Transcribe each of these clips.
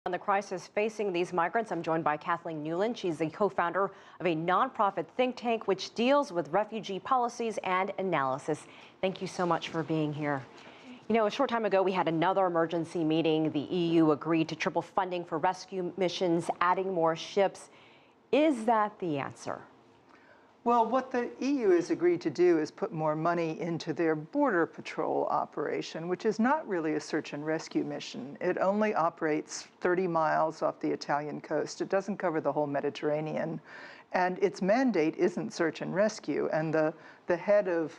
On the crisis facing these migrants, I'm joined by Kathleen Newland. She's the co-founder of a nonprofit think tank which deals with refugee policies and analysis. Thank you so much for being here. You know, a short time ago, we had another emergency meeting. The EU agreed to triple funding for rescue missions, adding more ships. Is that the answer? Well, what the EU has agreed to do is put more money into their border patrol operation, which is not really a search and rescue mission. It only operates 30 miles off the Italian coast. It doesn't cover the whole Mediterranean. And its mandate isn't search and rescue. And the head of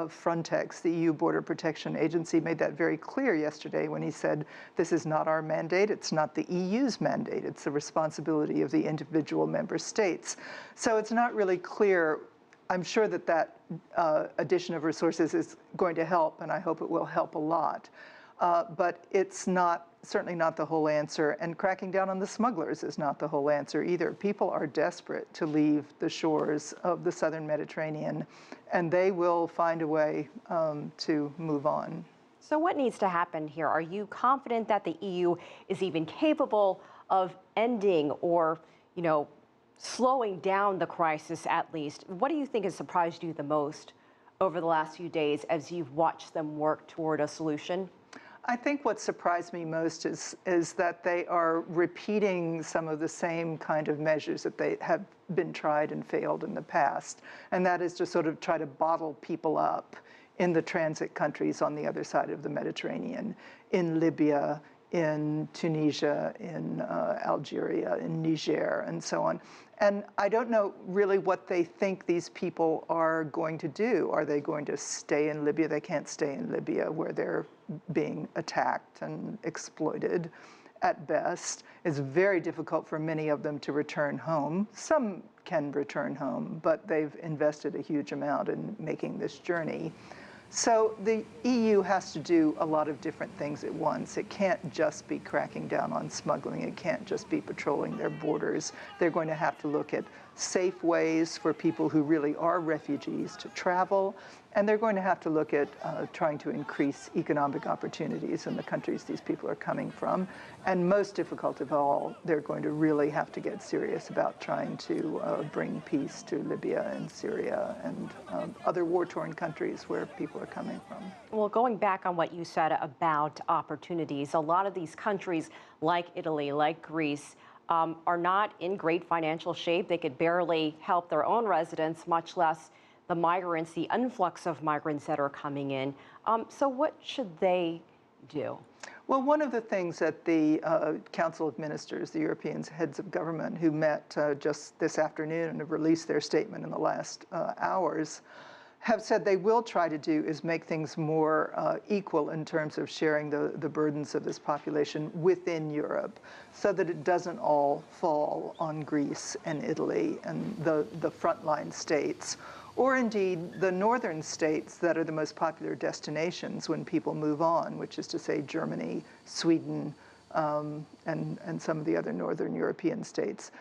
Frontex, the EU Border Protection Agency, made that very clear yesterday when he said, this is not our mandate, it's not the EU's mandate, it's the responsibility of the individual member states. So it's not really clear. I'm sure that that addition of resources is going to help, and I hope it will help a lot. But it's certainly not the whole answer, and cracking down on the smugglers is not the whole answer either. People are desperate to leave the shores of the southern Mediterranean, and they will find a way to move on. So what needs to happen here? Are you confident that the EU is even capable of ending or, slowing down the crisis at least? What do you think has surprised you the most over the last few days as you've watched them work toward a solution? I think what surprised me most is that they are repeating some of the same kind of measures that they have been tried and failed in the past. And that is to sort of try to bottle people up in the transit countries on the other side of the Mediterranean, in Libya, in Tunisia, in Algeria, in Niger, and so on. And I don't know really what they think these people are going to do. Are they going to stay in Libya? They can't stay in Libya where they're being attacked and exploited at best. It's very difficult for many of them to return home. Some can return home, but they've invested a huge amount in making this journey. So the EU has to do a lot of different things at once. It can't just be cracking down on smuggling. It can't just be patrolling their borders. They're going to have to look at safe ways for people who really are refugees to travel. And they're going to have to look at trying to increase economic opportunities in the countries these people are coming from. And most difficult of all, they're going to really have to get serious about trying to bring peace to Libya and Syria and other war-torn countries where people are coming from. Well, going back on what you said about opportunities, a lot of these countries like Italy, like Greece, are not in great financial shape. They could barely help their own residents, much less the migrants, the influx of migrants that are coming in. So what should they do? Well, one of the things that the Council of Ministers, the European heads of government who met just this afternoon and have released their statement in the last hours, have said they will try to do is make things more equal in terms of sharing the burdens of this population within Europe so that it doesn't all fall on Greece and Italy and the frontline states, or indeed the northern states that are the most popular destinations when people move on, which is to say Germany, Sweden, and some of the other northern European states.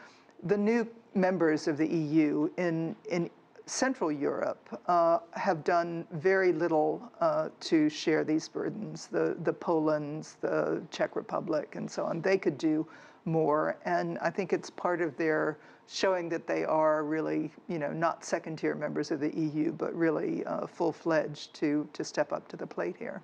The new members of the EU in Central Europe have done very little to share these burdens. The Polands, the Czech Republic, and so on, they could do more. And I think it's part of their showing that they are really, not second-tier members of the EU, but really full-fledged to step up to the plate here.